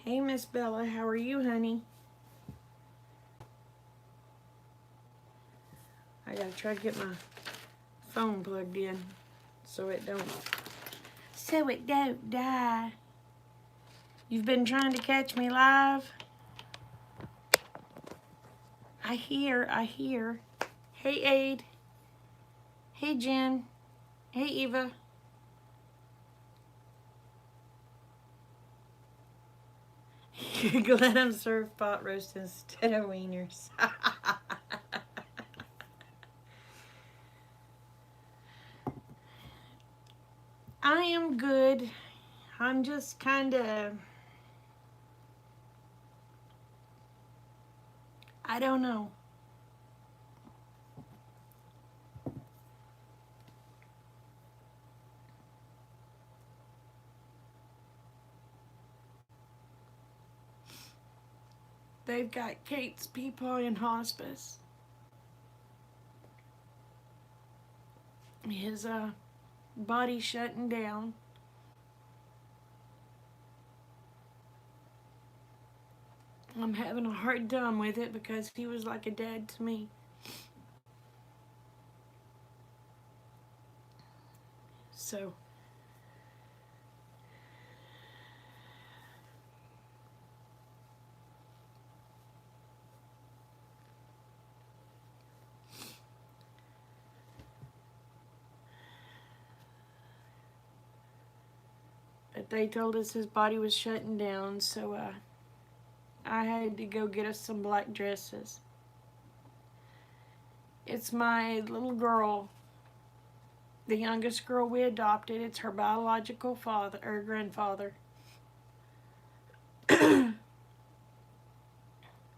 Hey, Miss Bella, how are you, honey? I gotta try to get my phone plugged in so it don't die. You've been trying to catch me live? I hear. Hey, Aid. Hey, Jen. Hey, Eva. Let them serve pot roast instead of wieners. I am good. I'm just kind of, I don't know. They've got Kate's people in hospice. His body shutting down. I'm having a hard time with it because he was like a dad to me. So, but they told us his body was shutting down, so I had to go get us some black dresses. It's my little girl, the youngest girl we adopted. It's her biological father or grandfather.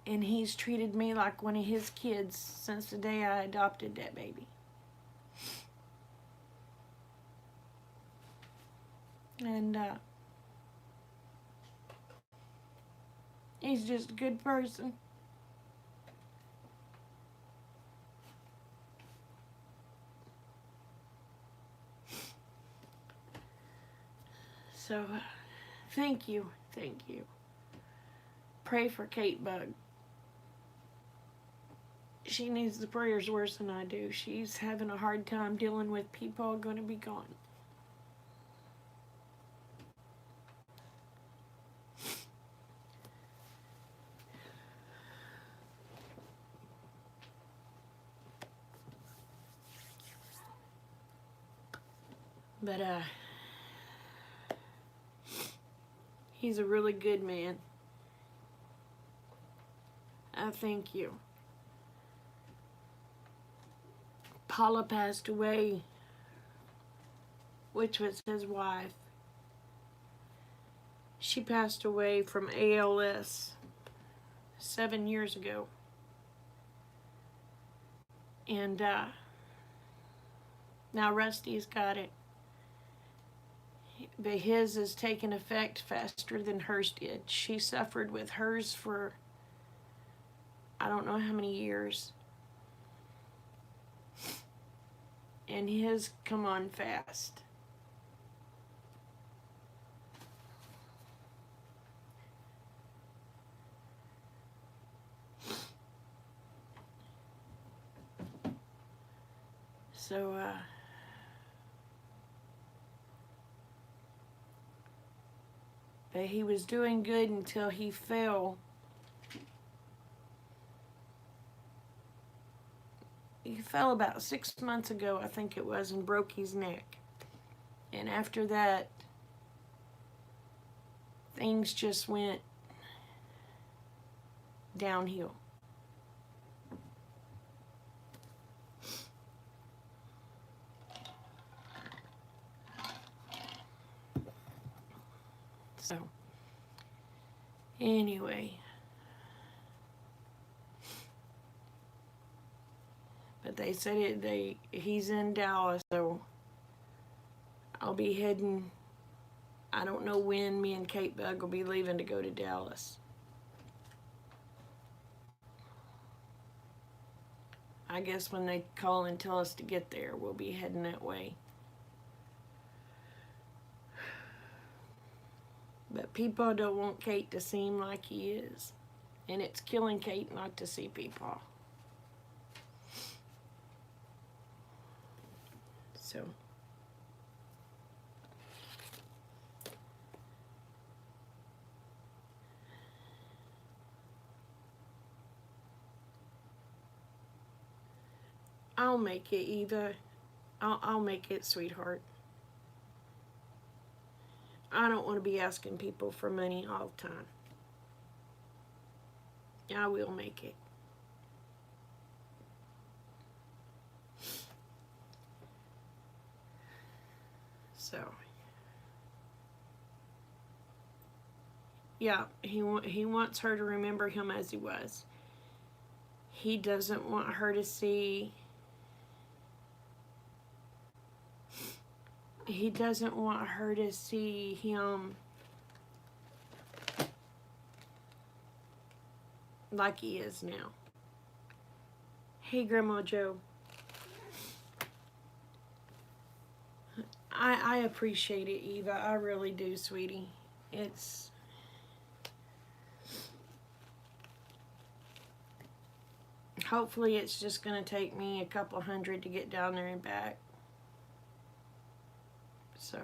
And he's treated me like one of his kids since the day I adopted that baby. And he's just a good person. So, thank you. Pray for Kate Bug. She needs the prayers worse than I do. She's having a hard time dealing with people going to be gone. But he's a really good man. I thank you. Paula passed away, which was his wife. She passed away from ALS 7 years ago. And now Rusty's got it. But his has taken effect faster than hers did. She suffered with hers for I don't know how many years. And his come on fast. So, but he was doing good until he fell. He fell about 6 months ago, I think it was, and broke his neck. And after that, things just went downhill. So, anyway. But they said he's in Dallas, so I'll be heading, I don't know when me and Kate Bug will be leaving to go to Dallas. I guess when they call and tell us to get there, we'll be heading that way. But people don't want Kate to seem like he is. And it's killing Kate not to see people. So. I'll make it, Eva. I'll make it, sweetheart. I don't want to be asking people for money all the time. I will make it. So, yeah, he wants her to remember him as he was. He doesn't want her to see. He doesn't want her to see him like he is now. Hey, Grandma Joe. I appreciate it, Eva. I really do, sweetie. It's... Hopefully it's just going to take me a couple hundred to get down there and back. So...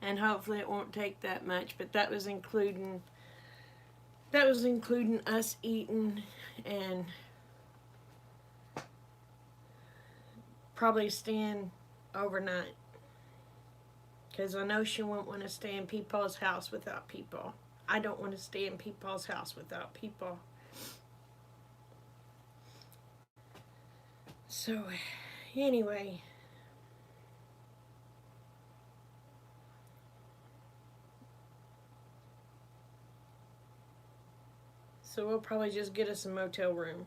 And hopefully it won't take that much, but that was including us eating and probably staying overnight. Because I know she won't want to stay in Peepaw's house without people. I don't want to stay in Peepaw's house without people. So, anyway. So we'll probably just get us a motel room.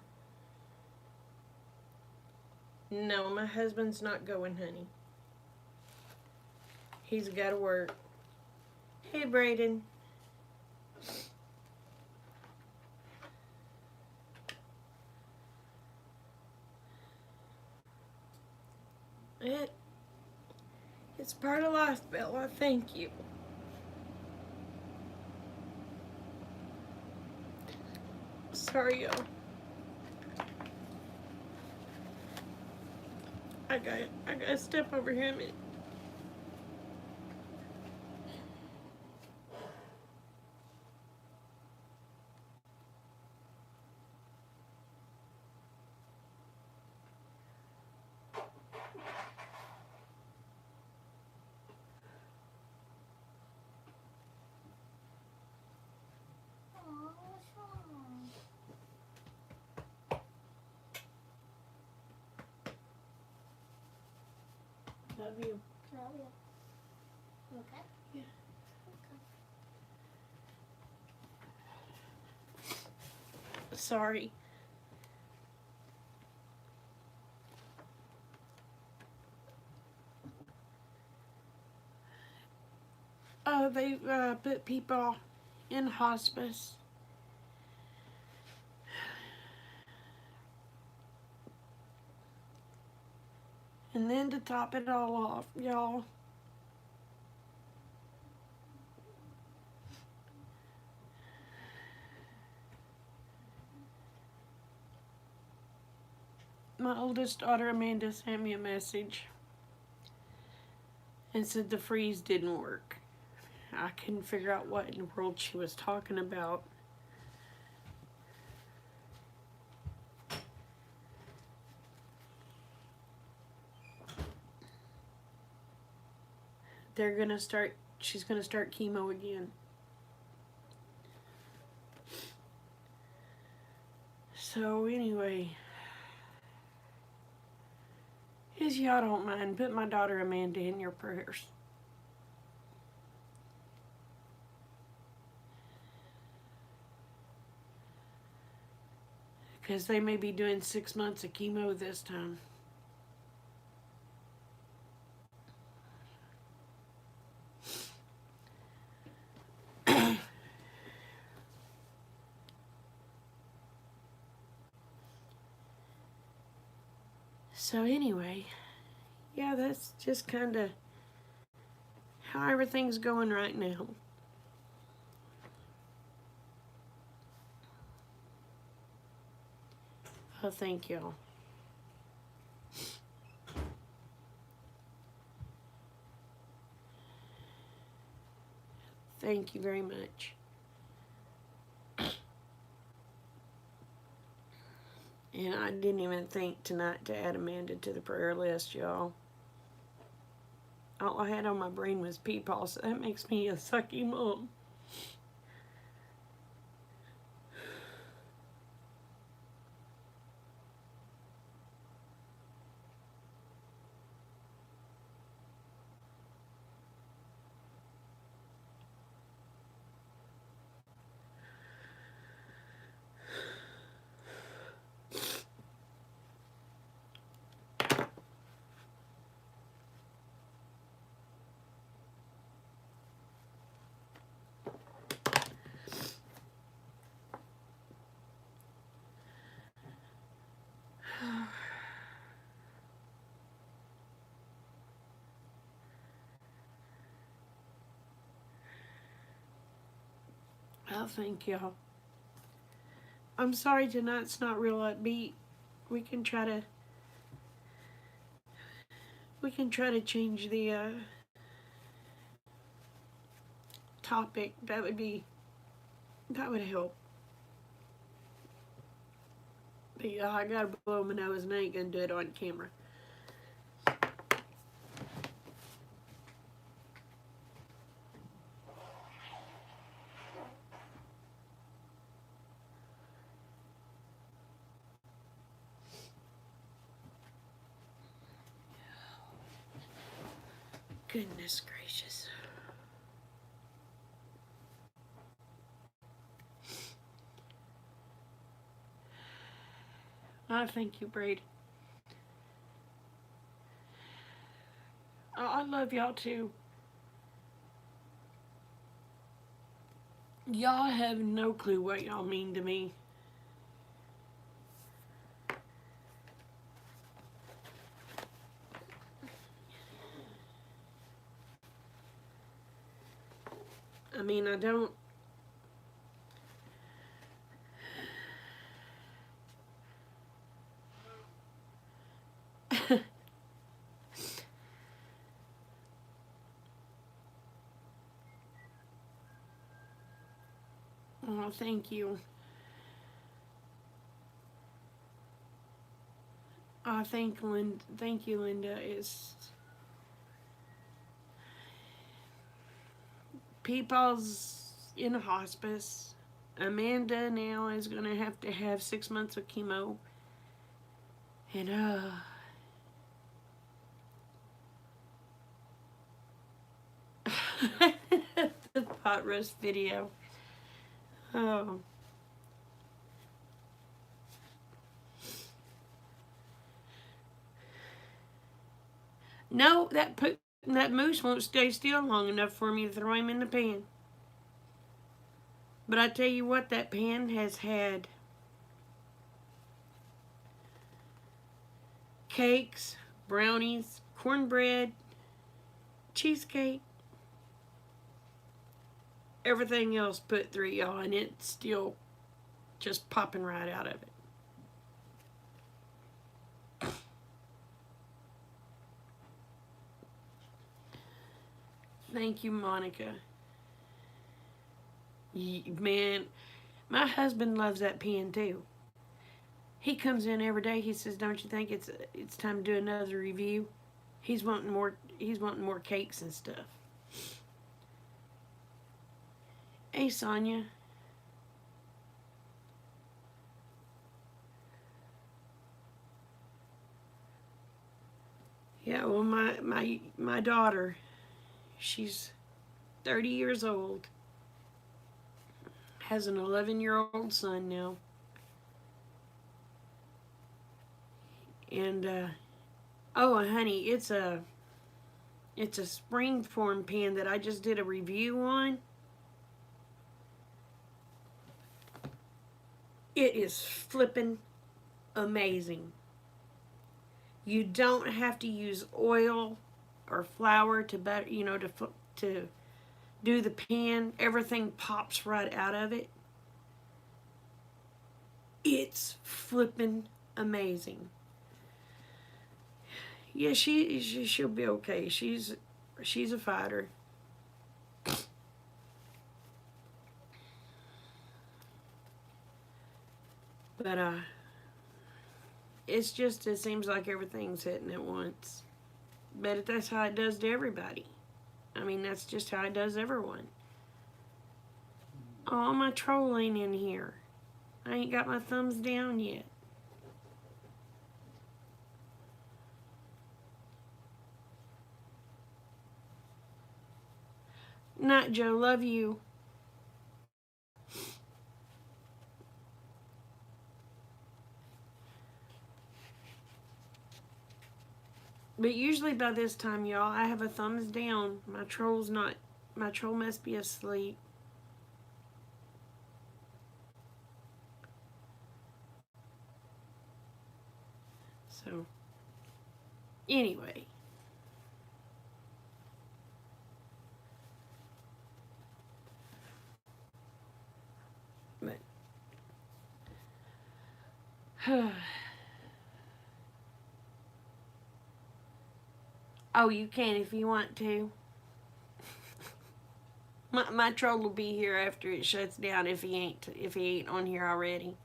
No, my husband's not going, honey. He's got to work. Hey, Brayden. It's part of life, Bella. Thank you. Sorry, y'all. I gotta step over here a minute. Love you. Love you. Okay? Yeah. Okay. Sorry. They put people in hospice. And then to top it all off, y'all, my oldest daughter Amanda sent me a message and said the freeze didn't work. I couldn't figure out what in the world she was talking about. She's gonna start chemo again. So anyway, if y'all don't mind, put my daughter Amanda in your prayers. Because they may be doing 6 months of chemo this time. So anyway, yeah, that's just kind of how everything's going right now. Oh, thank y'all. Thank you very much. And I didn't even think tonight to add Amanda to the prayer list, y'all. All I had on my brain was Peepaw, so that makes me a sucky mom. Oh, thank y'all. I'm sorry tonight's not real upbeat. We can try to change the topic. That would help. But yeah, I gotta blow my nose and I ain't gonna do it on camera. Goodness gracious. I thank you, Braid. I love y'all too. Y'all have no clue what y'all mean to me. I mean, I don't. Oh, thank you. Thank you, Linda. It's Peepaw's in a hospice. Amanda now is gonna have to have 6 months of chemo. And the pot roast video. Oh. No, that moose won't stay still long enough for me to throw him in the pan. But I tell you what, that pan has had cakes, brownies, cornbread, cheesecake, everything else put through, y'all, and it's still just popping right out of it. Thank you, Monica. Man, my husband loves that pan too. He comes in every day. He says, "Don't you think it's time to do another review?" He's wanting more. He's wanting more cakes and stuff. Hey, Sonia. Yeah, well, my daughter, she's 30 years old, has an 11-year-old son now, and oh, honey, it's a springform pan that I just did a review on. It is flippin' amazing. You don't have to use oil or flour to butter, to do the pan. Everything pops right out of it. It's flippin' amazing. Yeah, she'll be okay. She's a fighter. But it seems like everything's hitting at once. But that's how it does to everybody. I mean, that's just how it does everyone. Oh, my troll ain't in here. I ain't got my thumbs down yet. Night, Joe. Love you. But usually by this time, y'all, I have a thumbs down. My troll must be asleep. So, anyway. But, oh, you can if you want to. My troll will be here after it shuts down if he ain't on here already.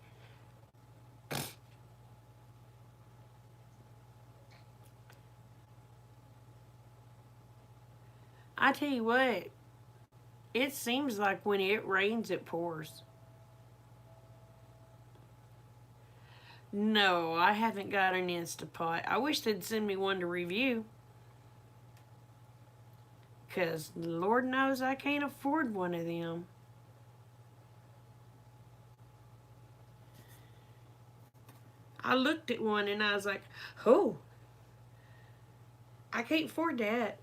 I tell you what, it seems like when it rains, it pours. No, I haven't got an Instapot. I wish they'd send me one to review. Because Lord knows I can't afford one of them. I looked at one and I was like, oh, I can't afford that.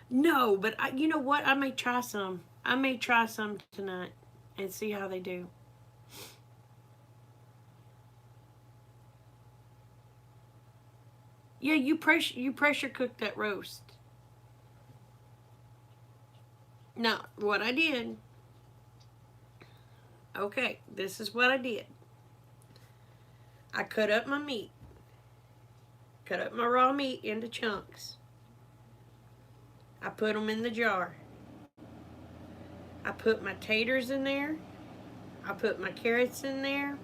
No, but you know what? I may try some. I may try some tonight and see how they do. Yeah, you pressure cook that roast. Now, what I did. Okay, this is what I did. I cut up my meat. Cut up my raw meat into chunks. I put them in the jar. I put my taters in there. I put my carrots in there.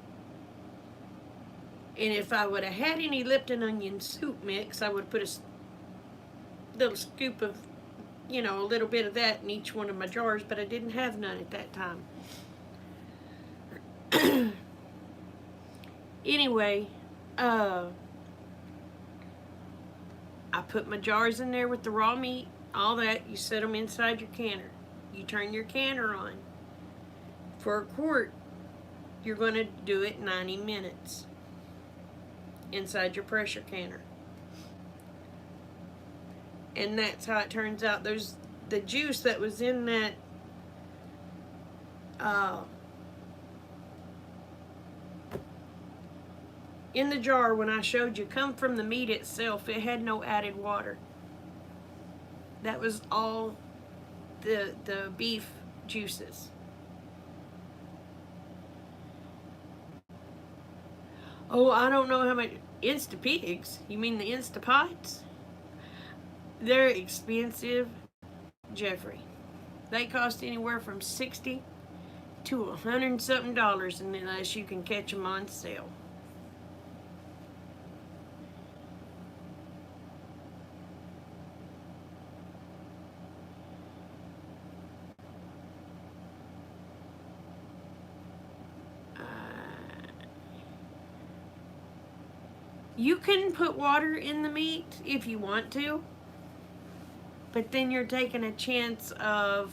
And if I would have had any Lipton onion soup mix, I would put a little scoop of, a little bit of that in each one of my jars, but I didn't have none at that time. Anyway, I put my jars in there with the raw meat, all that. You set them inside your canner. You turn your canner on. For a quart, you're going to do it 90 minutes inside your pressure canner. And that's how it turns out. There's the juice that was in that in the jar when I showed you come from the meat itself. It had no added water. That was all the beef juices. Oh, I don't know how much. Instapigs? You mean the Instapots? They're expensive, Jeffrey. They cost anywhere from $60 to $100 and something, unless you can catch them on sale. You can put water in the meat if you want to, but then you're taking a chance of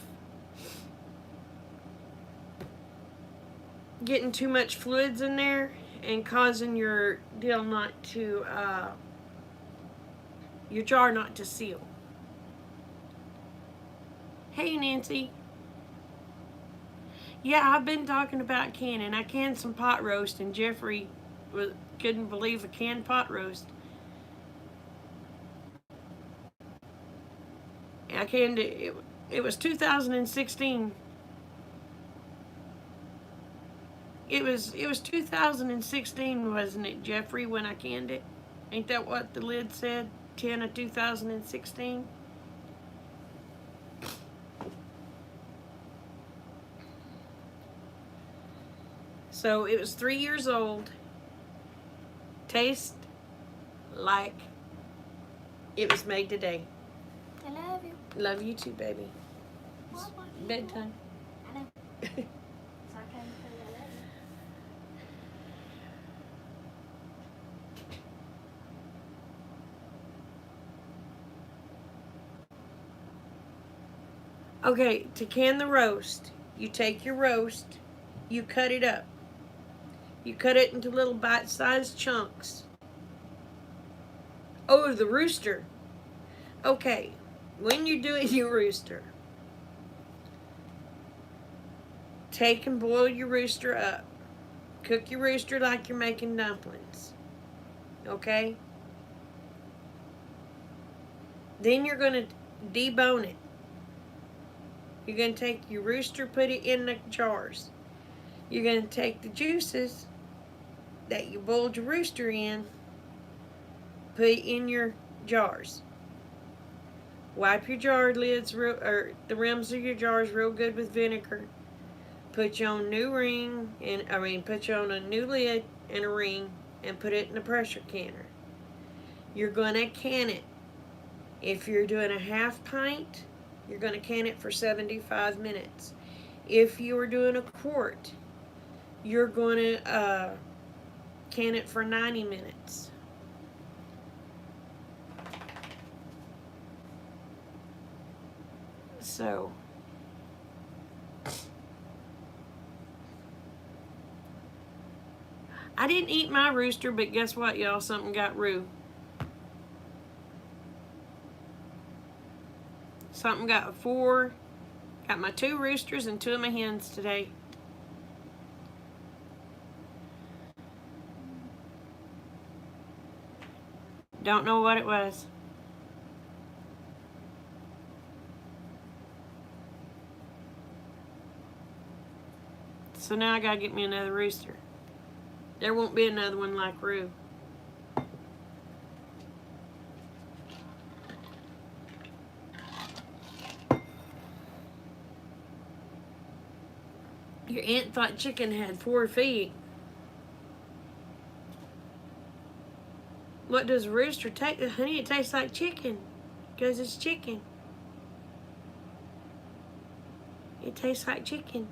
getting too much fluids in there and causing your deal not to, your jar not to seal. Hey, Nancy. Yeah, I've been talking about canning. I canned some pot roast, and Jeffrey couldn't believe a canned pot roast. I canned it. It was 2016. It was 2016, wasn't it, Jeffrey? When I canned it, ain't that what the lid said? 10 of 2016. So it was 3 years old. Taste like it was made today. I love you. Love you too, baby. It's bedtime. I know. So I can't say I love you. Okay, to can the roast, you take your roast, you cut it up. You cut it into little bite-sized chunks. Oh, the rooster. Okay, when you're doing your rooster, take and boil your rooster up. Cook your rooster like you're making dumplings. Okay? Then you're going to debone it. You're going to take your rooster, put it in the jars. You're going to take the juices that you boiled your rooster in, put it in your jars. Wipe your jar lids or the rims of your jars real good with vinegar. Put you on new ring put you on a new lid and a ring and put it in a pressure canner. You're gonna can it. If you're doing a half pint, you're gonna can it for 75 minutes. If you're doing a quart, you're gonna can it for 90 minutes. So I didn't eat my rooster, but guess what, y'all? Something got Rue. Something got got my 2 roosters and 2 of my hens today. Don't know what it was. So now I gotta get me another rooster. There won't be another one like Rue. Your aunt thought chicken had 4 feet. What does a rooster taste? Honey, it tastes like chicken. Because it's chicken. It tastes like chicken.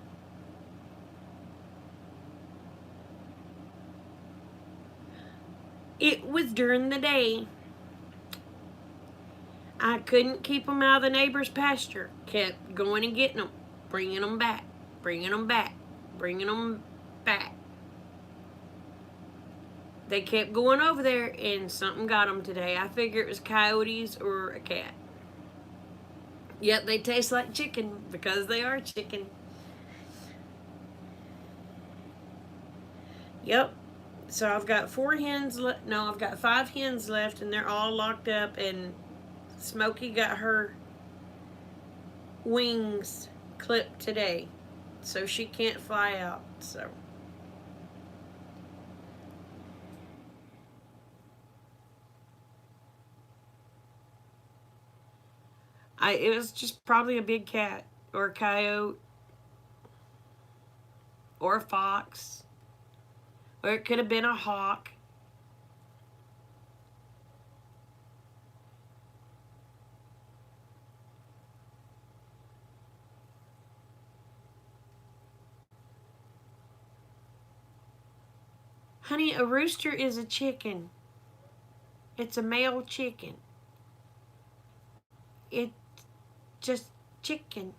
It was during the day. I couldn't keep them out of the neighbor's pasture. Kept going and getting them. Bringing them back. Bringing them back. Bringing them back. They kept going over there and something got them today. I figure it was coyotes or a cat. Yet they taste like chicken because they are chicken. Yep. So I've got 4 hens left. No, I've got 5 hens left and they're all locked up, and Smokey got her wings clipped today. So she can't fly out. So it was just probably a big cat or a coyote or a fox, or it could have been a hawk. Honey, a rooster is a chicken. It's a male chicken. It's just chicken.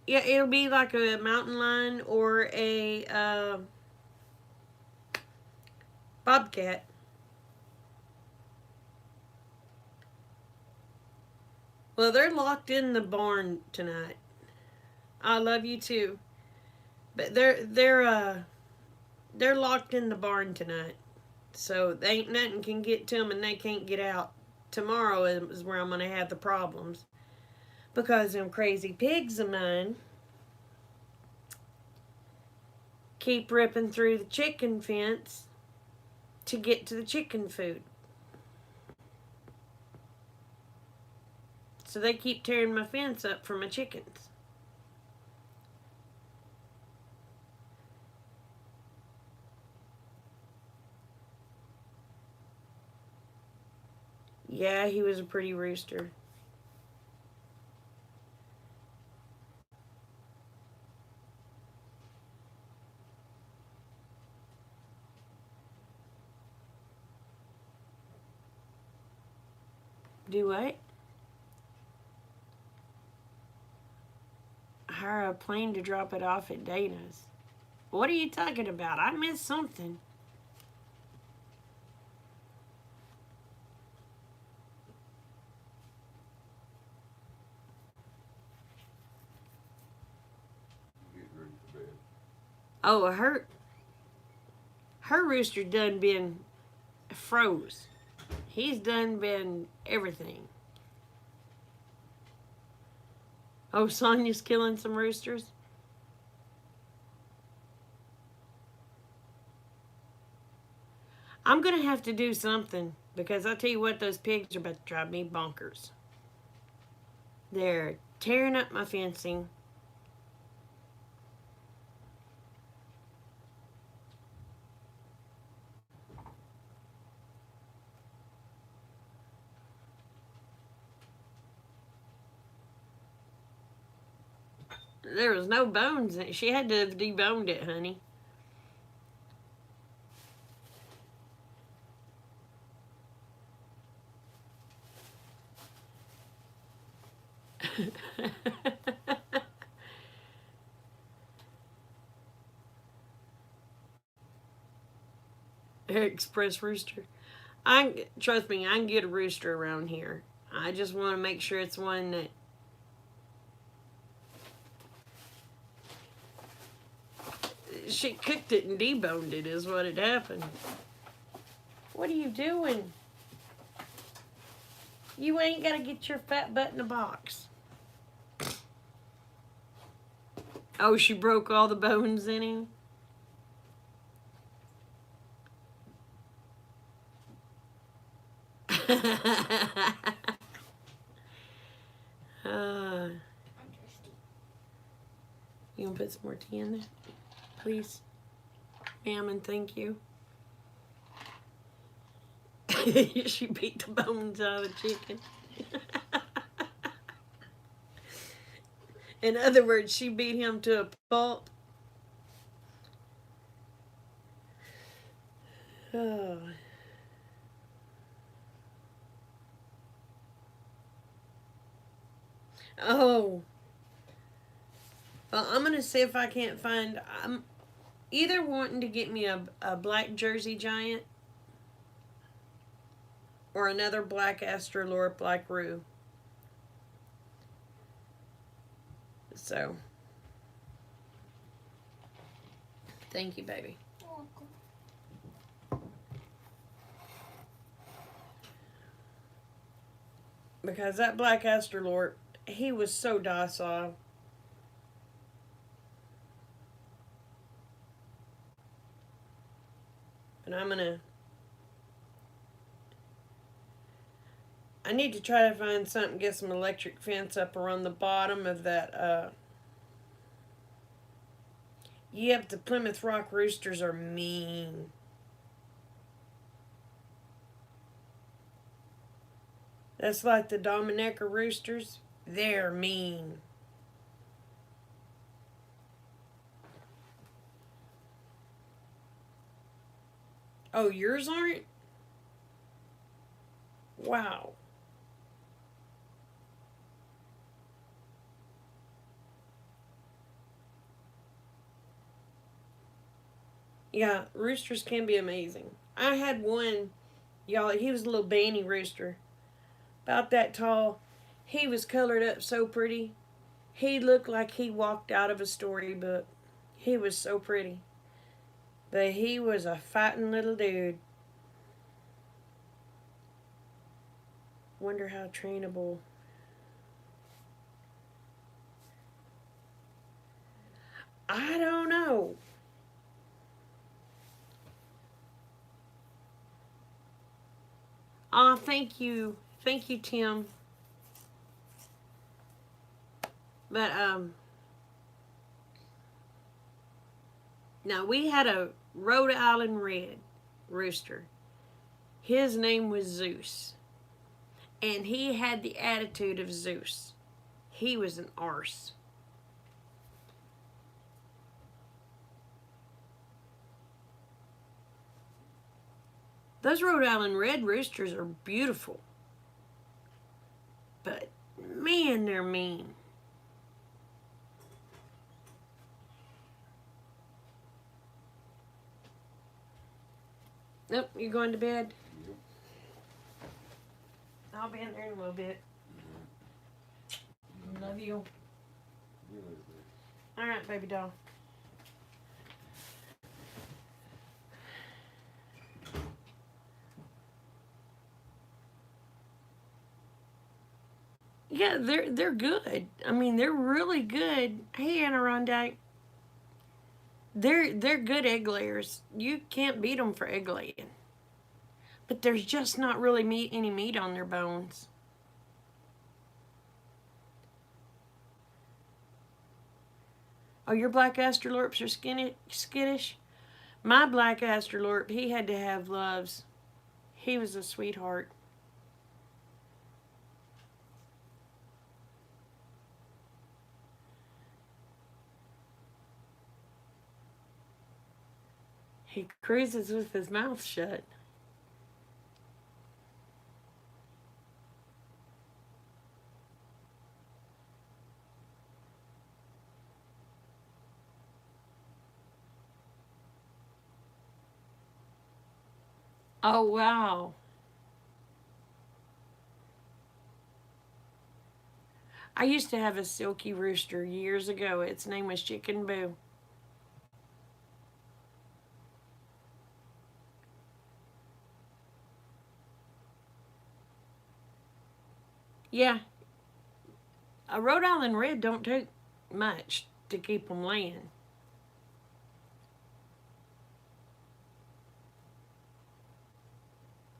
Yeah, it'll be like a mountain lion or a bobcat. Well, they're locked in the barn tonight. I love you too. But they're locked in the barn tonight. So they ain't nothing can get to them and they can't get out. Tomorrow is where I'm going to have the problems. Because them crazy pigs of mine keep ripping through the chicken fence to get to the chicken food. So they keep tearing my fence up for my chickens. Yeah, he was a pretty rooster. Do what? Hire a plane to drop it off at Dana's. What are you talking about? I missed something. Getting ready for bed. Oh, her rooster done been froze. He's done been everything. Oh, Sonya's killing some roosters? I'm going to have to do something because I tell you what, those pigs are about to drive me bonkers. They're tearing up my fencing. There was no bones in it. She had to have deboned it, honey. Express rooster. I trust me, I can get a rooster around here. I just want to make sure it's one that she cooked it and deboned it is what had happened. What are you doing? You ain't got to get your fat butt in a box. Oh, she broke all the bones in him? You want to put some more tea in there? Please? Ma'am, and thank you. She beat the bones out of the chicken. In other words, she beat him to a pulp. Oh. Oh. Well, I'm going to see if I can't find... I'm either wanting to get me a black Jersey Giant or another black Astrolorp Black Roo. So, thank you, baby. You're welcome. Because that black Astrolorp, he was so docile. And I need to try to find something, get some electric fence up around the bottom of that, Yep, the Plymouth Rock roosters are mean. That's like the Dominica roosters. They're mean. Oh, yours aren't? Wow. Yeah, roosters can be amazing. I had one, y'all, he was a little banny rooster. About that tall. He was colored up so pretty. He looked like he walked out of a storybook. He was so pretty. But he was a fighting little dude. Wonder how trainable. I don't know. Ah, thank you. Thank you, Tim. But now we had a Rhode Island Red rooster. His name was Zeus. And he had the attitude of Zeus. He was an arse. Those Rhode Island Red roosters are beautiful. But man, they're mean. Nope, you're going to bed? Yep. I'll be in there in a little bit. Love you. You know, All right, baby doll. Yeah, they're good. I mean, they're really good. Hey, Adirondack. They're good egg layers. You can't beat them for egg laying. But there's just not really any meat on their bones. Oh, your black Astrolorps are skittish? My black Astrolorp, he had to have loves. He was a sweetheart. He cruises with his mouth shut. Oh, wow. I used to have a silky rooster years ago. Its name was Chicken Boo. Yeah, a Rhode Island Red don't take much to keep them laying.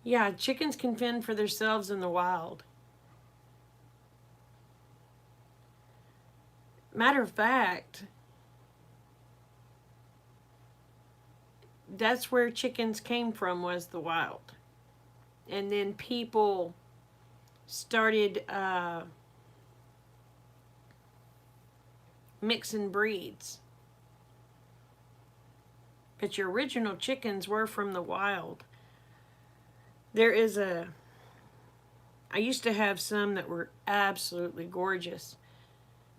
Yeah, chickens can fend for themselves in the wild. Matter of fact, that's where chickens came from, was the wild. And then people started mixing breeds. But your original chickens were from the wild. There is I used to have some that were absolutely gorgeous.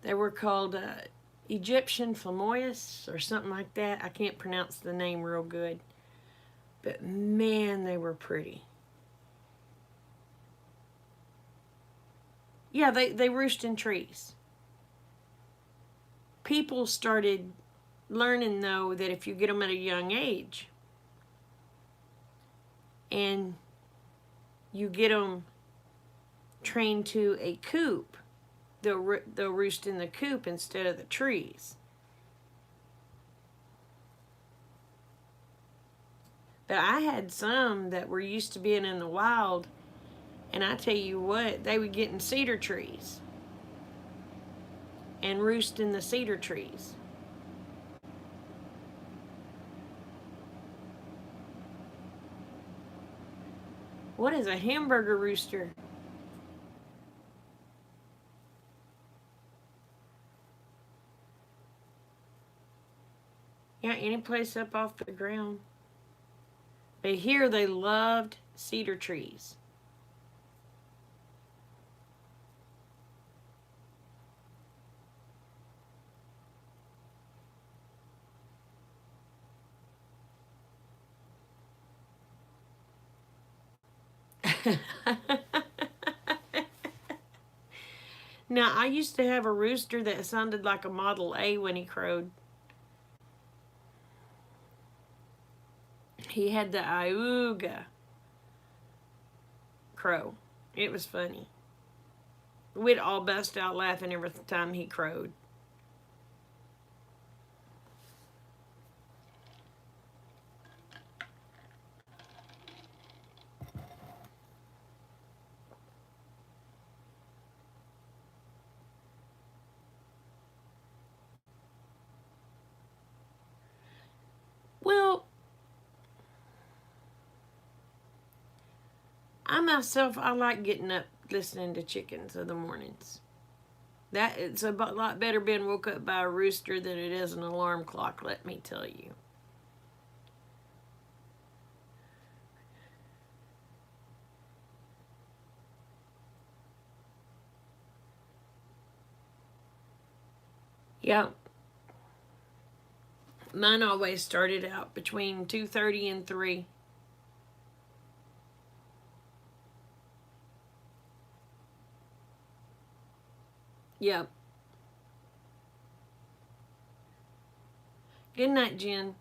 They were called Egyptian Flamoyas or something like that. I can't pronounce the name real good. But man, they were pretty. Yeah, they roost in trees. People started learning, though, that if you get them at a young age and you get them trained to a coop, they'll roost in the coop instead of the trees. But I had some that were used to being in the wild, and I tell you what, they would get in cedar trees and roost in the cedar trees. What is a hamburger rooster? Yeah, any place up off the ground. But here they loved cedar trees. Now, I used to have a rooster that sounded like a Model A when he crowed. He had the iuga crow. It was funny. We'd all bust out laughing every time he crowed. Well, I like getting up listening to chickens in the mornings. That it's a lot better being woke up by a rooster than it is an alarm clock, let me tell you. Yeah. Mine always started out between 2:30 and 3. Yep. Good night, Jen.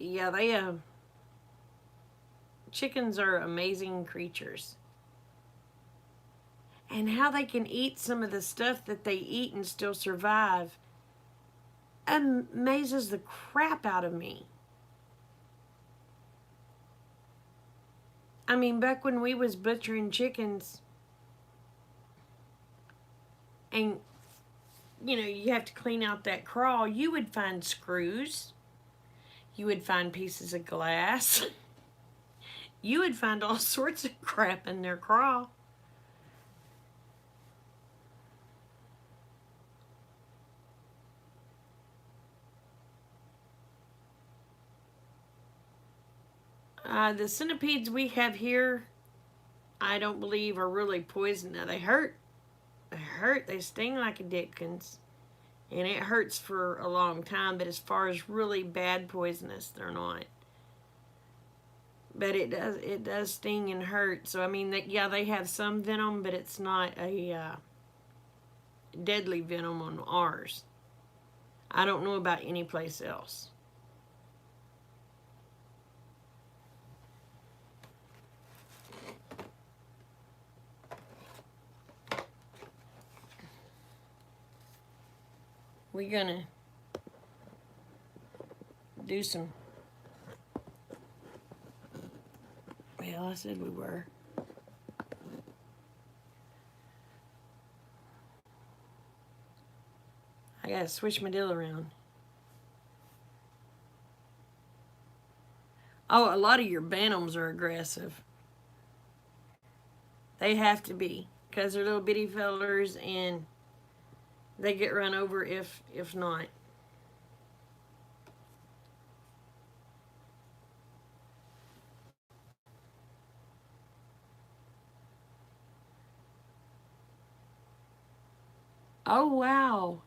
Yeah, chickens are amazing creatures. And how they can eat some of the stuff that they eat and still survive amazes the crap out of me. I mean, back when we was butchering chickens, and you have to clean out that craw, you would find screws, you would find pieces of glass, you would find all sorts of crap in their craw. The centipedes we have here, I don't believe are really poison. Now they hurt. They hurt. They sting like a dickens. And it hurts for a long time, but as far as really bad poisonous, they're not. But it does sting and hurt. So I mean, they have some venom, but it's not a deadly venom on ours. I don't know about any place else. We're gonna do some. Well, I said we were. I gotta switch my deal around. Oh, a lot of your bantams are aggressive. They have to be, because they're little bitty fellers and they get run over if not. Oh, wow.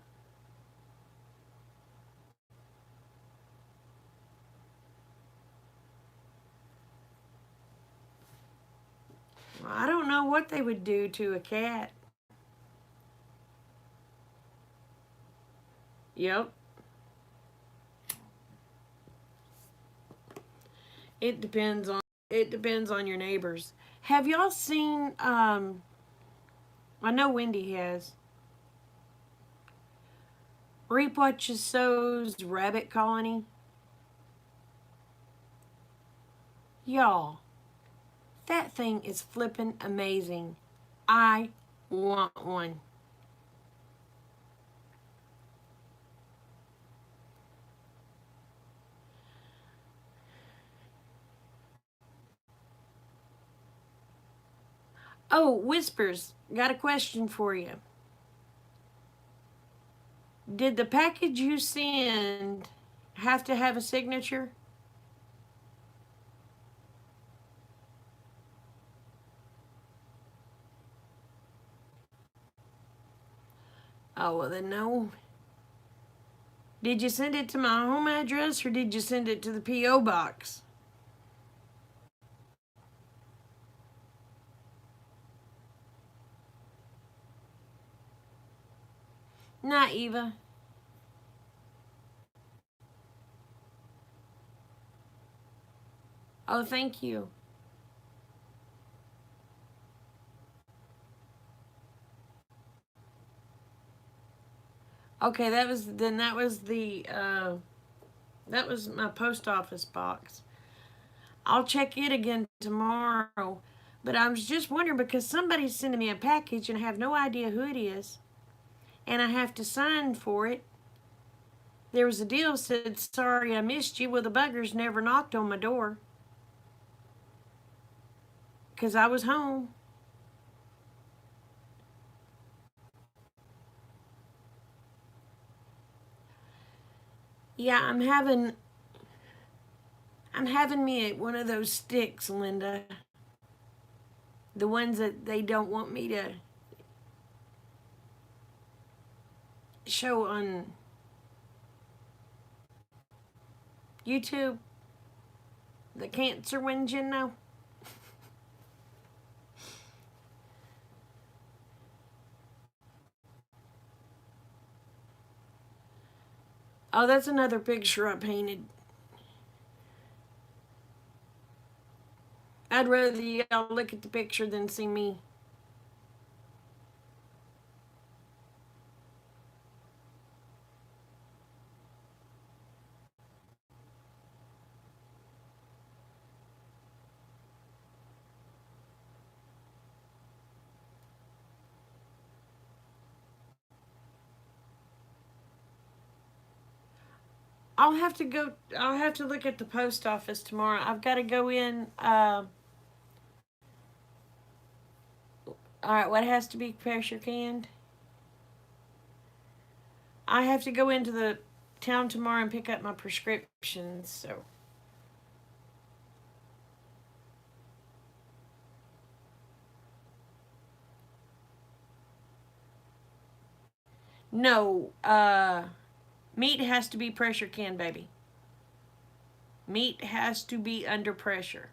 I don't know what they would do to a cat. Yep. It depends on your neighbors. Have y'all seen I know Wendy has. Reap What You Sow's rabbit colony? Y'all, that thing is flippin' amazing. I want one. Oh, Whispers, got a question for you. Did the package you send have to have a signature? Oh, well then no. Did you send it to my home address or did you send it to the P.O. box? Not Eva. Oh, thank you. Okay, that was my post office box. I'll check it again tomorrow. But I was just wondering because somebody's sending me a package and I have no idea who it is, and I have to sign for it. There was a deal said, "Sorry I missed you." Well, the buggers never knocked on my door because I was home. Yeah, I'm having me one of those sticks, Linda. The ones that they don't want me to show on YouTube. The cancer ones, you know. Oh, that's another picture I painted. I'd rather y'all look at the picture than see me. I'll have to look at the post office tomorrow. I've got to go in. All right, what has to be pressure canned? I have to go into the town tomorrow and pick up my prescriptions. So no, meat has to be pressure canned, baby. Meat has to be under pressure.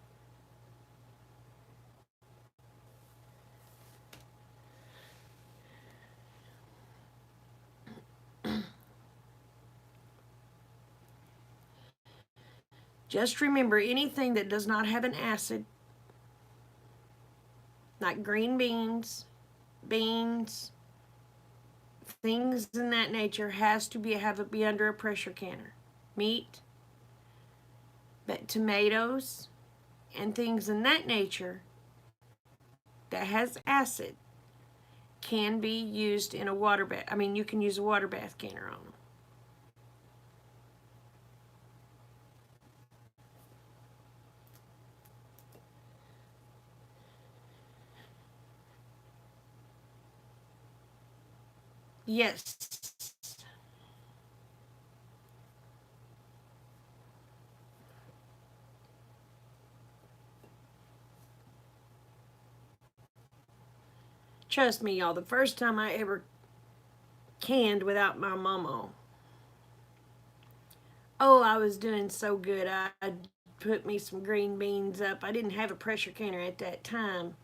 Just remember anything that does not have an acid, like green beans, beans, things in that nature, has to be under a pressure canner. Meat, but tomatoes, and things in that nature that has acid can be used in a water bath. I mean, you can use a water bath canner on them. Yes. Trust me, y'all, the first time I ever canned without my mama, oh, I was doing so good. I put me some green beans up. I didn't have a pressure canner at that time.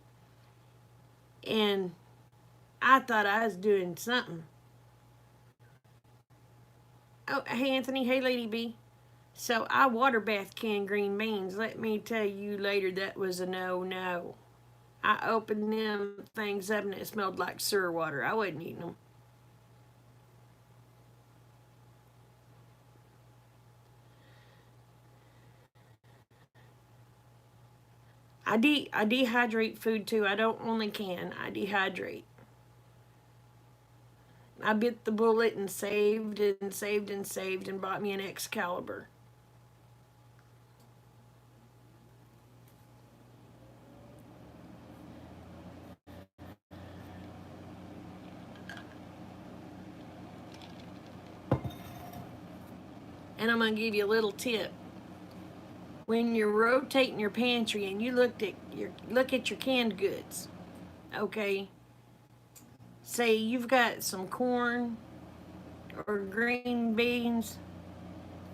And I thought I was doing something. Oh, hey, Anthony. Hey, Lady B. So I water bath canned green beans. Let me tell you later that was a no. I opened them things up and it smelled like sewer water. I wasn't eating them. I dehydrate food too. I don't only can. I dehydrate. I bit the bullet and saved and bought me an Excalibur. And I'm gonna give you a little tip. When you're rotating your pantry and you look at your canned goods, okay? Say you've got some corn or green beans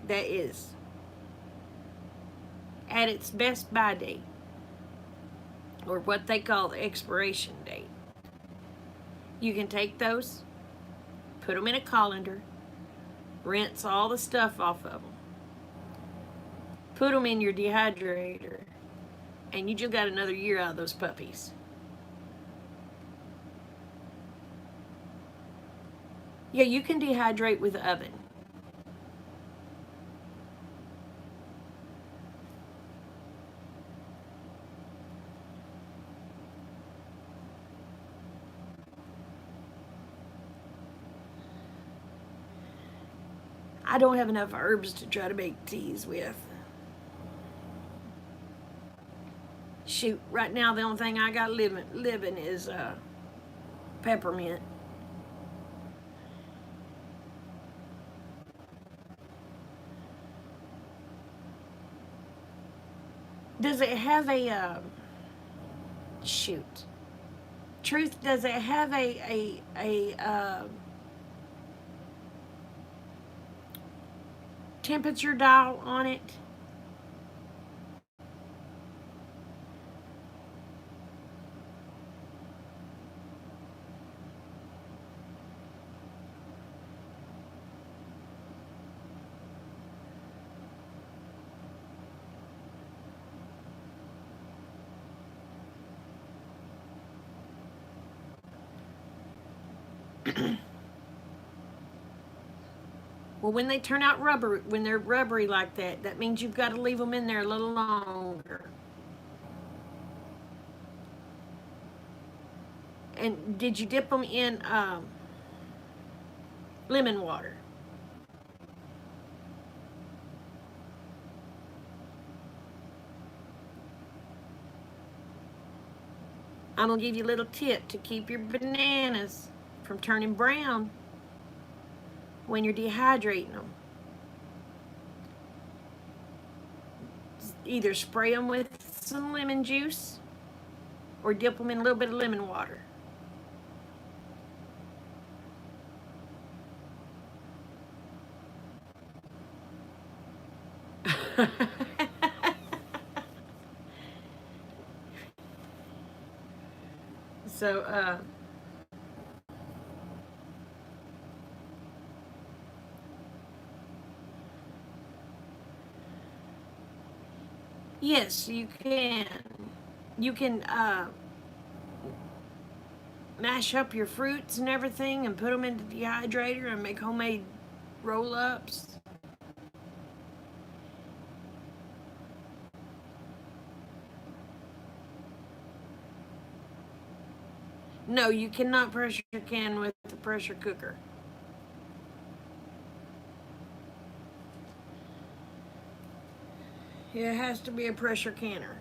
that is at its best by date, or what they call the expiration date. You can take those put them in a colander, rinse all the stuff off of them, put them in your dehydrator, and you just got another year out of those puppies. Yeah, you can dehydrate with the oven. I don't have enough herbs to try to make teas with. Shoot, right now the only thing I got living is peppermint. Does it have a shoot? Truth, does it have a temperature dial on it? Well, when they turn out rubber, when they're rubbery like that, that means you've got to leave them in there a little longer. And did you dip them in lemon water? I'm going to give you a little tip to keep your bananas from turning brown when you're dehydrating them. Either spray them with some lemon juice or dip them in a little bit of lemon water. So, yes, you can. You can mash up your fruits and everything and put them in the dehydrator and make homemade roll-ups. No, you cannot pressure can with the pressure cooker. It has to be a pressure canner.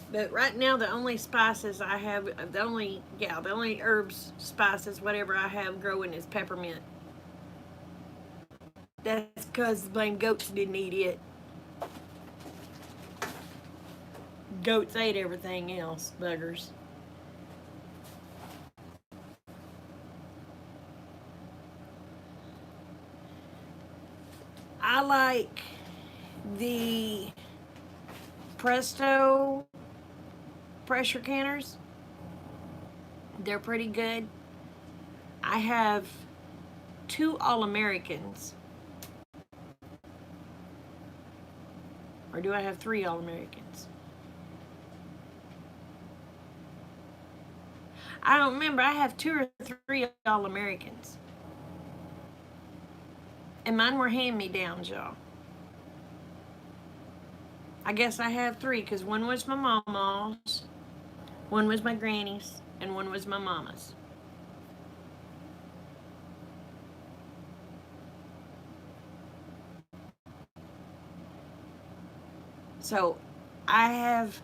But right now, the only spices I have, the only herbs, spices, whatever I have growing is peppermint. That's because the blame goats didn't eat it. Goats ate everything else, buggers. I like the Presto pressure canners. They're pretty good. I have 2 All-Americans. Or do I have 3 All-Americans? I don't remember. I have 2 or 3 All-Americans. And mine were hand-me-downs, y'all. I guess I have 3 because one was my mama's, one was my granny's, and one was my mama's. So I have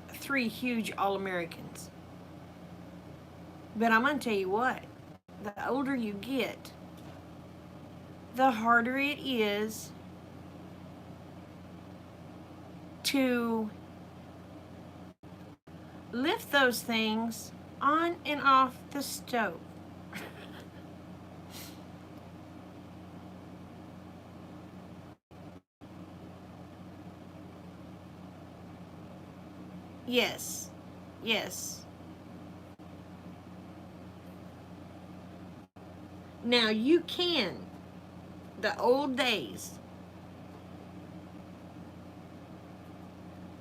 3 huge All-Americans. But I'm going to tell you what, the older you get, the harder it is to lift those things on and off the stove. Yes. Yes. Now you can. The old days.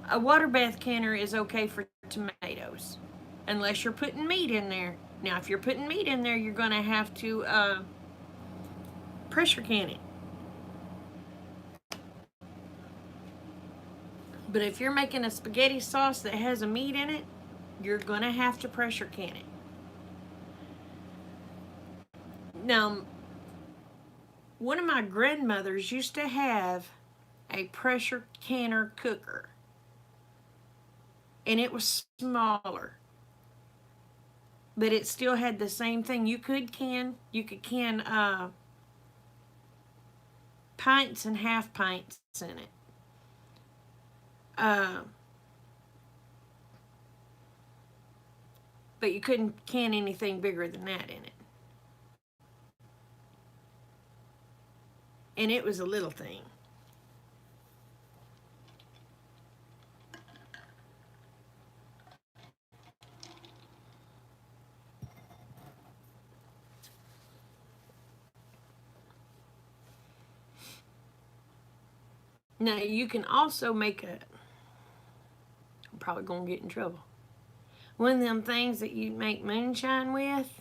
A water bath canner is okay for tomatoes. Unless you're putting meat in there. Now, if you're putting meat in there, you're going to have to pressure can it. But if you're making a spaghetti sauce that has a meat in it, you're going to have to pressure can it. Now, one of my grandmothers used to have a pressure canner cooker, and it was smaller, but it still had the same thing. You could can pints and half pints in it. Uh, but you couldn't can anything bigger than that in it. And it was a little thing. Now you can also make a. I'm probably gonna get in trouble. One of them things that you make moonshine with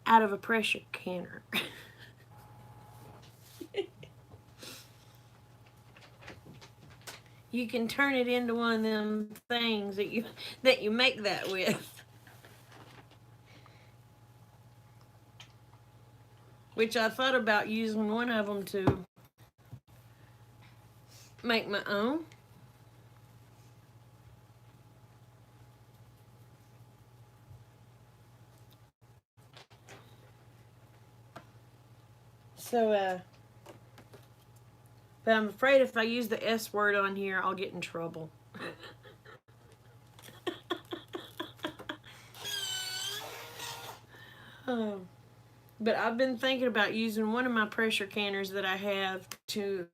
out of a pressure canner. You can turn it into one of them things that you make that with. Which I thought about using one of them to make my own. So, but I'm afraid if I use the S word on here, I'll get in trouble. Oh. But I've been thinking about using one of my pressure canners that I have to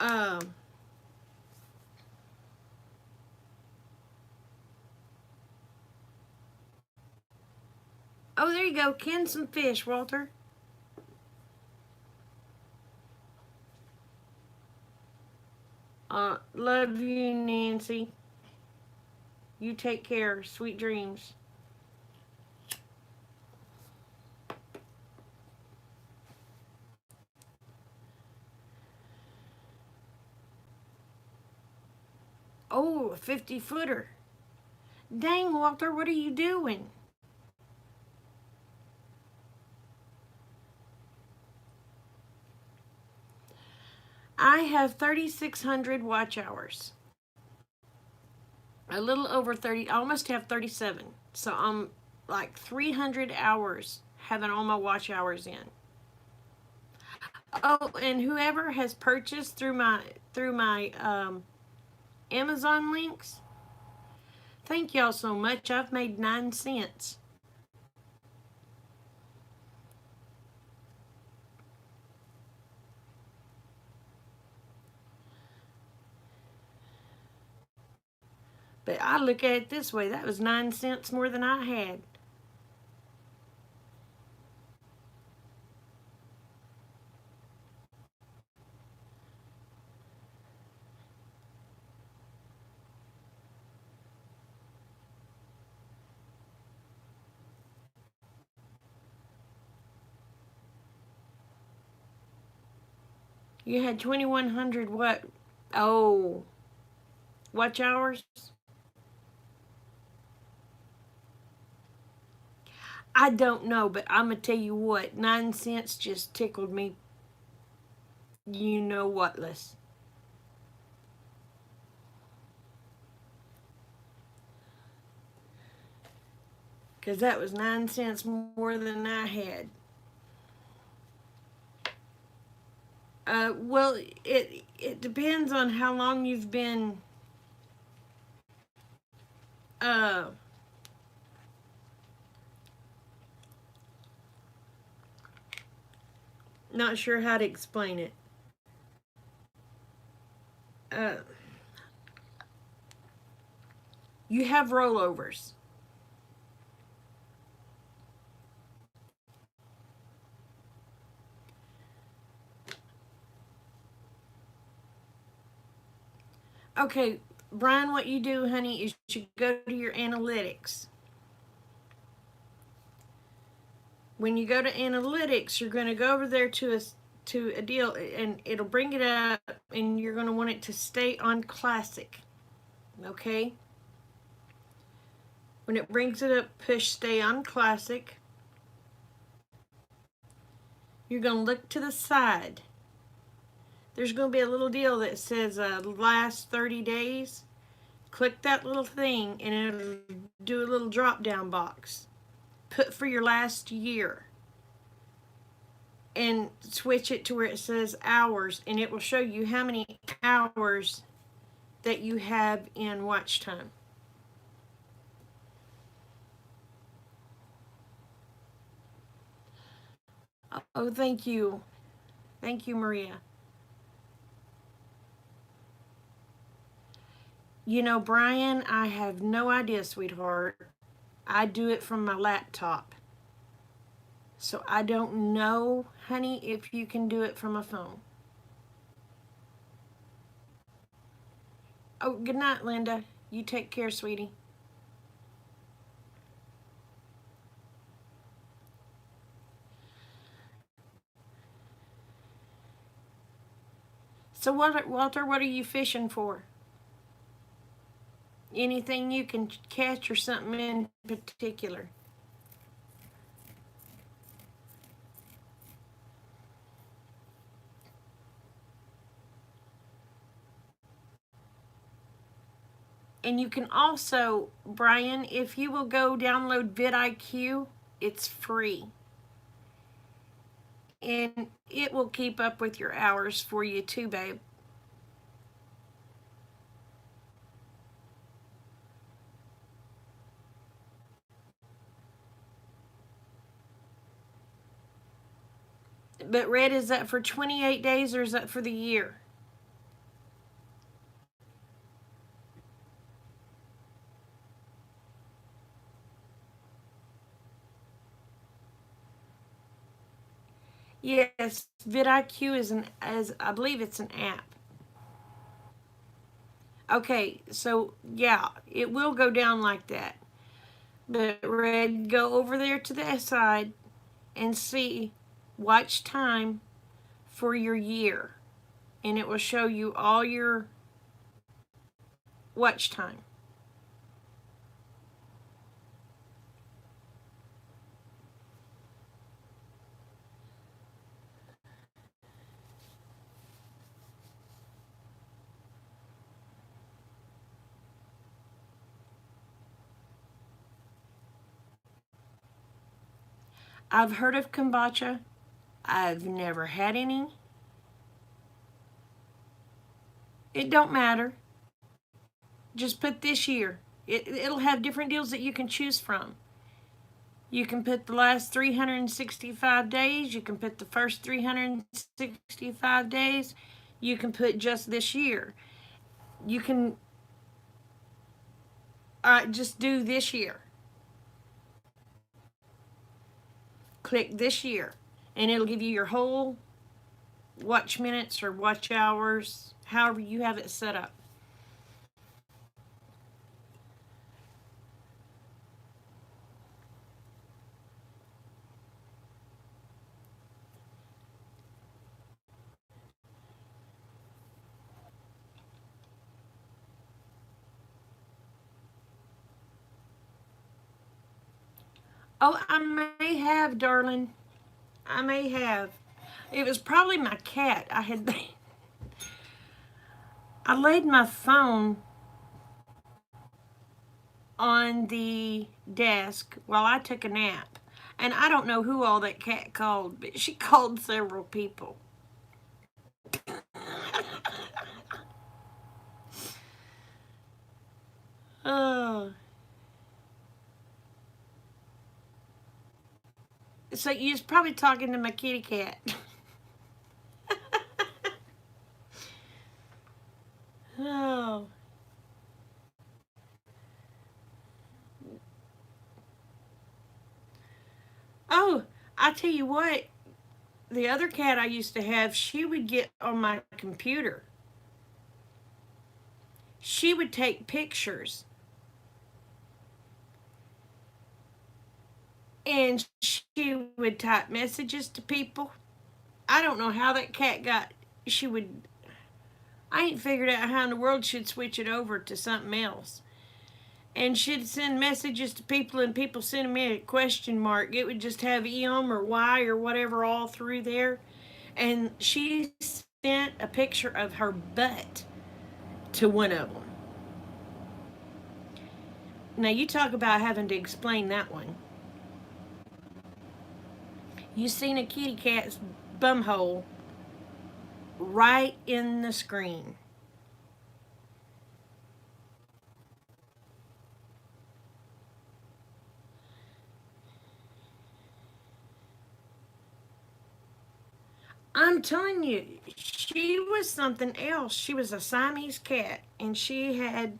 um, oh, there you go. Can some fish, Walter. Love you, Nancy. You take care. Sweet dreams. Oh, a 50-footer. Dang, Walter, what are you doing? I have 3,600 watch hours. A little over 30. I almost have 37. So I'm like 300 hours having all my watch hours in. Oh, and whoever has purchased through my Amazon links, thank y'all so much. I've made 9 cents. But I look at it this way, that was 9 cents more than I had. You had 2,100 what? Oh, watch hours? I don't know, but I'm going to tell you what, 9 cents just tickled me, you know whatless. Because that was 9 cents more than I had. Well, it depends on how long you've been uh, not sure how to explain it. uh, you have rollovers. Okay, Brian, what you do, honey, is you go to your analytics. When you go to analytics, you're going to go over there to a deal, and it'll bring it up, and you're going to want it to stay on classic. Okay? When it brings it up, push stay on classic. You're going to look to the side. There's going to be a little deal that says last 30 days. Click that little thing and it'll do a little drop down box. Put for your last year. And switch it to where it says hours, and it will show you how many hours that you have in watch time. Oh, thank you. Thank you, Maria. You know, Brian, I have no idea, sweetheart. I do it from my laptop. So I don't know, honey, if you can do it from a phone. Oh, good night, Linda. You take care, sweetie. So, Walter, what are you fishing for? Anything you can catch or something in particular? And you can also, Brian, if you will go download vidIQ, it's free. And it will keep up with your hours for you too, babe. But Red, is that for 28 days or is that for the year? Yes, vidIQ is as I believe it's an app. Okay, so yeah, it will go down like that. But Red, go over there to the side and see watch time for your year. And it will show you all your watch time. I've heard of kombucha. I've never had any. It don't matter. Just put this year. It'll have different deals that you can choose from. You can put the last 365 days. You can put the first 365 days. You can put just this year. You can just do this year. Click this year. And it'll give you your whole watch minutes or watch hours, however you have it set up. Oh, I may have, darling. I may have. It was probably my cat. I laid my phone on the desk while I took a nap. And I don't know who all that cat called, but she called several people. Oh. So you was probably talking to my kitty cat. Oh, I tell you what, the other cat I used to have, she would get on my computer. She would take pictures and she would type messages to people. I don't know how that cat got. She would. I ain't figured out how in the world she'd switch it over to something else. And she'd send messages to people, and people sending me a question mark. It would just have or Y or whatever all through there. And she sent a picture of her butt to one of them. Now, you talk about having to explain that one. You seen a kitty cat's bumhole right in the screen. I'm telling you, she was something else. She was a Siamese cat, and she had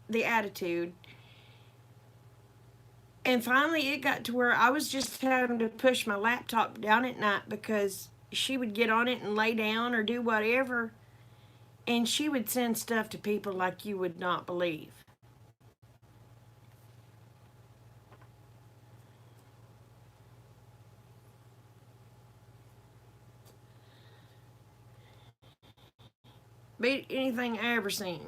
the attitude. And finally, it got to where I was just having to push my laptop down at night because she would get on it and lay down or do whatever. And she would send stuff to people like you would not believe. Beat anything I ever seen.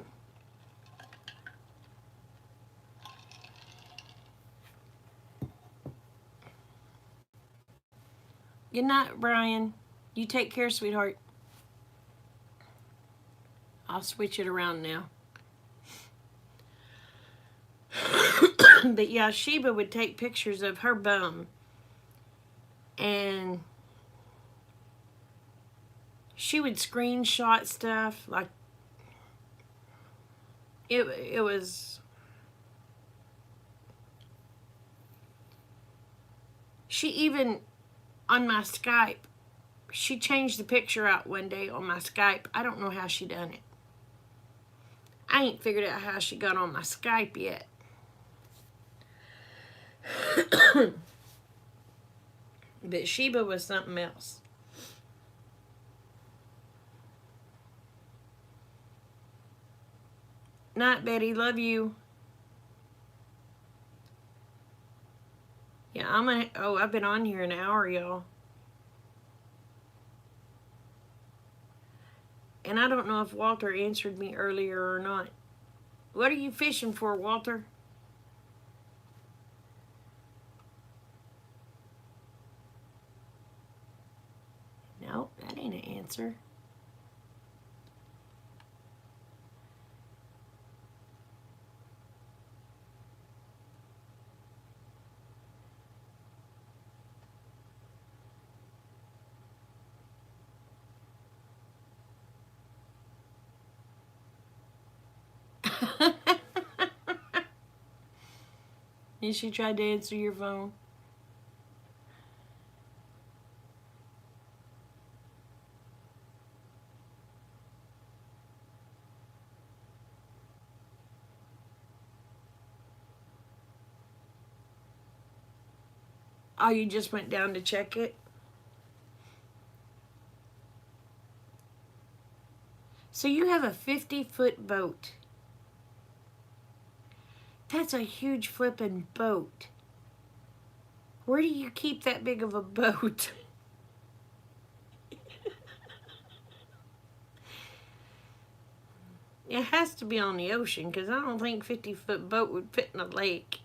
Good night, Brian. You take care, sweetheart. I'll switch it around now. But yeah, Sheba would take pictures of her bum, and she would screenshot stuff like it was. She even on my Skype, she changed the picture out one day on my Skype. I don't know how she done it. I ain't figured out how she got on my Skype yet. But Sheba was something else. Night, Betty. Love you. Yeah, I've been on here an hour, y'all. And I don't know if Walter answered me earlier or not. What are you fishing for, Walter? No, that ain't an answer. Did she try to answer your phone? Oh, you just went down to check it? So you have a 50-foot boat. That's a huge flippin' boat. Where do you keep that big of a boat? It has to be on the ocean because I don't think 50-foot boat would fit in a lake.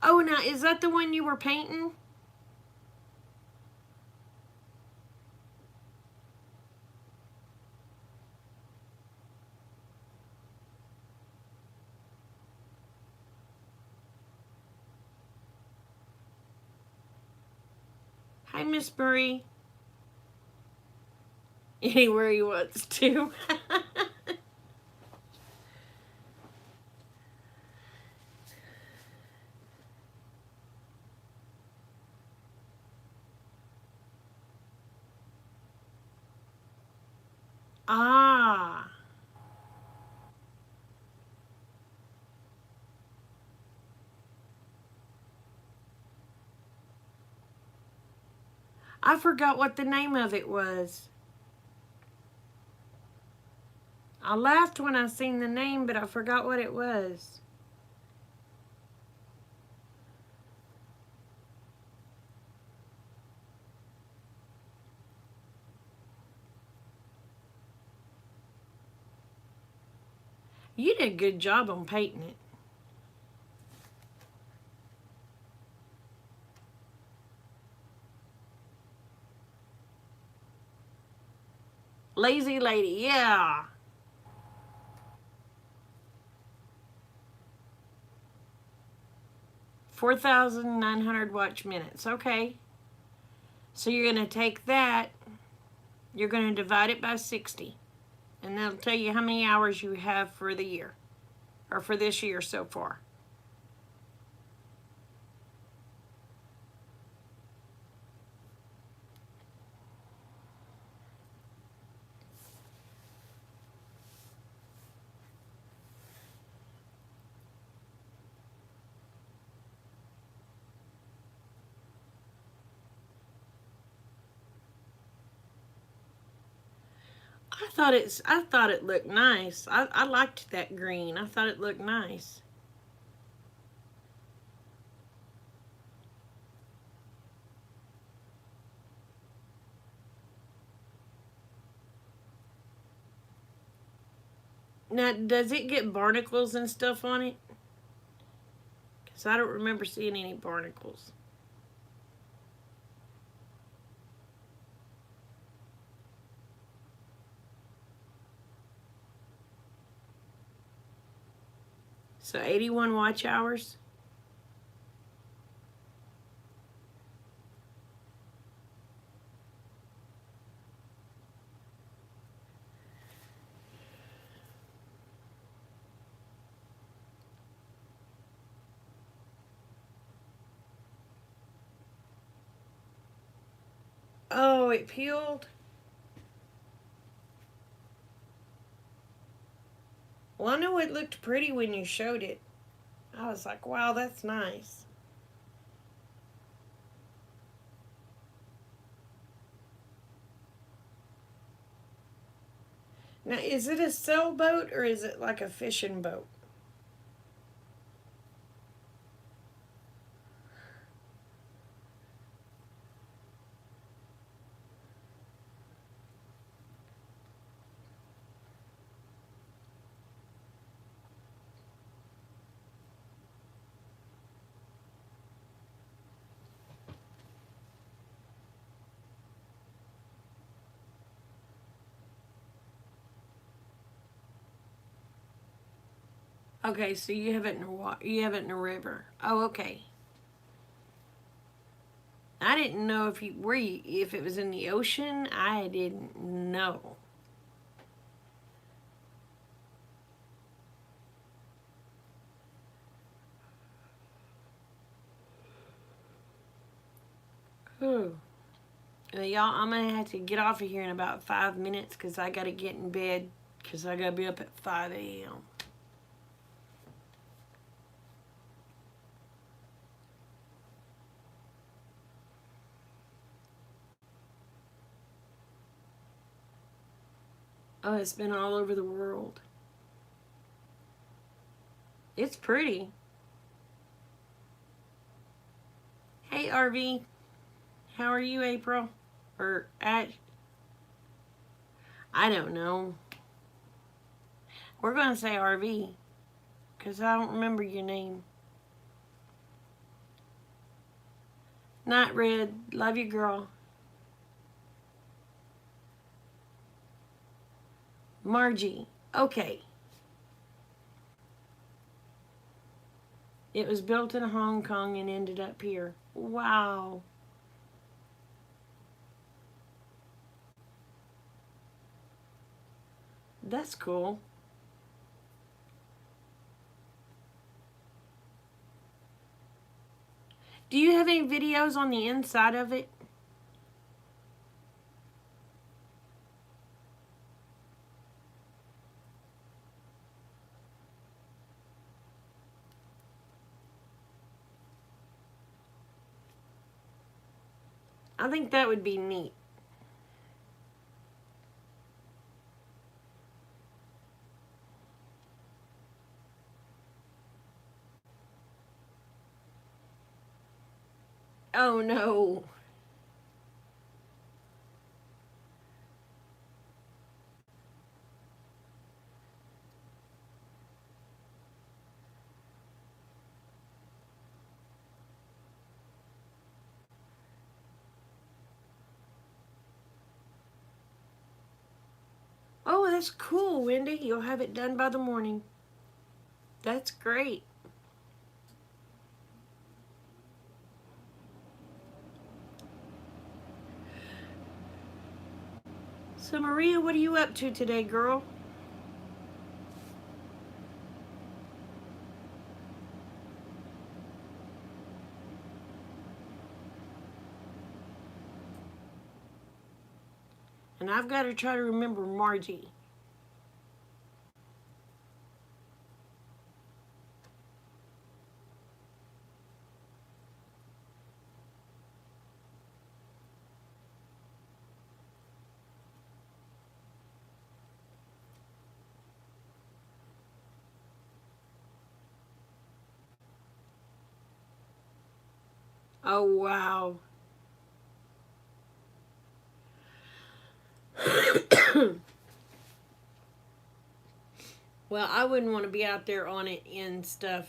Oh, now is that the one you were painting? Hi, Miss Marie. Anywhere he wants to. I forgot what the name of it was. I laughed when I seen the name, but I forgot what it was. You did a good job on painting it. Lazy lady, yeah. 4,900 watch minutes. Okay. So you're going to take that, you're going to divide it by 60. And that'll tell you how many hours you have for the year, or for this year so far. I thought it looked nice. I liked that green. I thought it looked nice. Now, does it get barnacles and stuff on it? Because I don't remember seeing any barnacles. So 81 watch hours. Oh, it peeled. Well, I know it looked pretty when you showed it. I was like, wow, that's nice. Now, is it a sailboat or is it like a fishing boat? Okay, so you have it in a you have it in a river. Oh, okay. I didn't know if if it was in the ocean. I didn't know. Ooh. Well, y'all, I'm gonna have to get off of here in about 5 minutes because I gotta get in bed because I gotta be up at 5 a.m. Oh, it's been all over the world. It's pretty. Hey, RV. How are you, April? Or Ash? I don't know. We're gonna say RV because I don't remember your name. Night Red. Love you, girl. Margie. Okay. It was built in Hong Kong and ended up here. Wow. That's cool. Do you have any videos on the inside of it? I think that would be neat. Oh no. Oh, that's cool, Wendy. You'll have it done by the morning. That's great. So, Maria, what are you up to today, girl? And I've got to try to remember Margie. Oh, wow. Well, I wouldn't want to be out there on it and stuff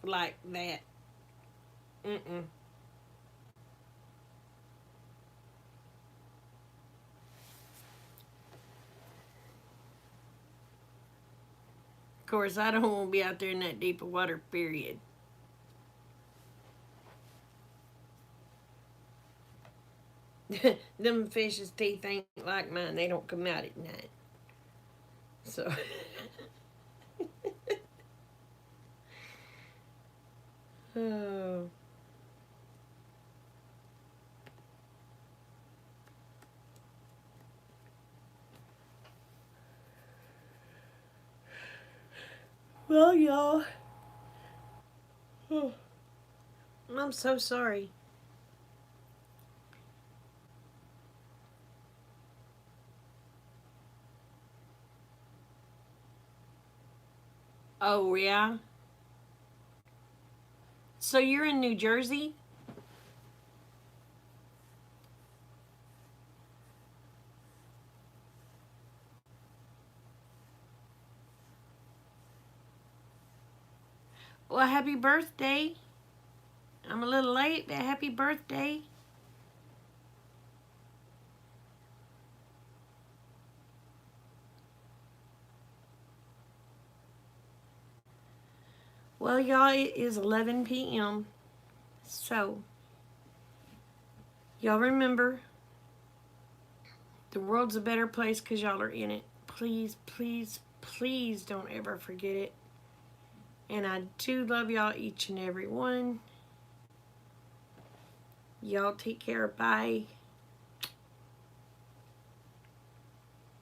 like that. Mm-mm. Of course, I don't want to be out there in that deep of water, period. Them fish's teeth ain't like mine. They don't come out at night. So. Oh. Well, y'all. I'm so sorry. Oh, yeah? So you're in New Jersey? Well, happy birthday. I'm a little late, but happy birthday. Well, y'all, it is 11 p.m. So, y'all remember, the world's a better place because y'all are in it. Please, please, please don't ever forget it. And I do love y'all, each and every one. Y'all take care. Bye.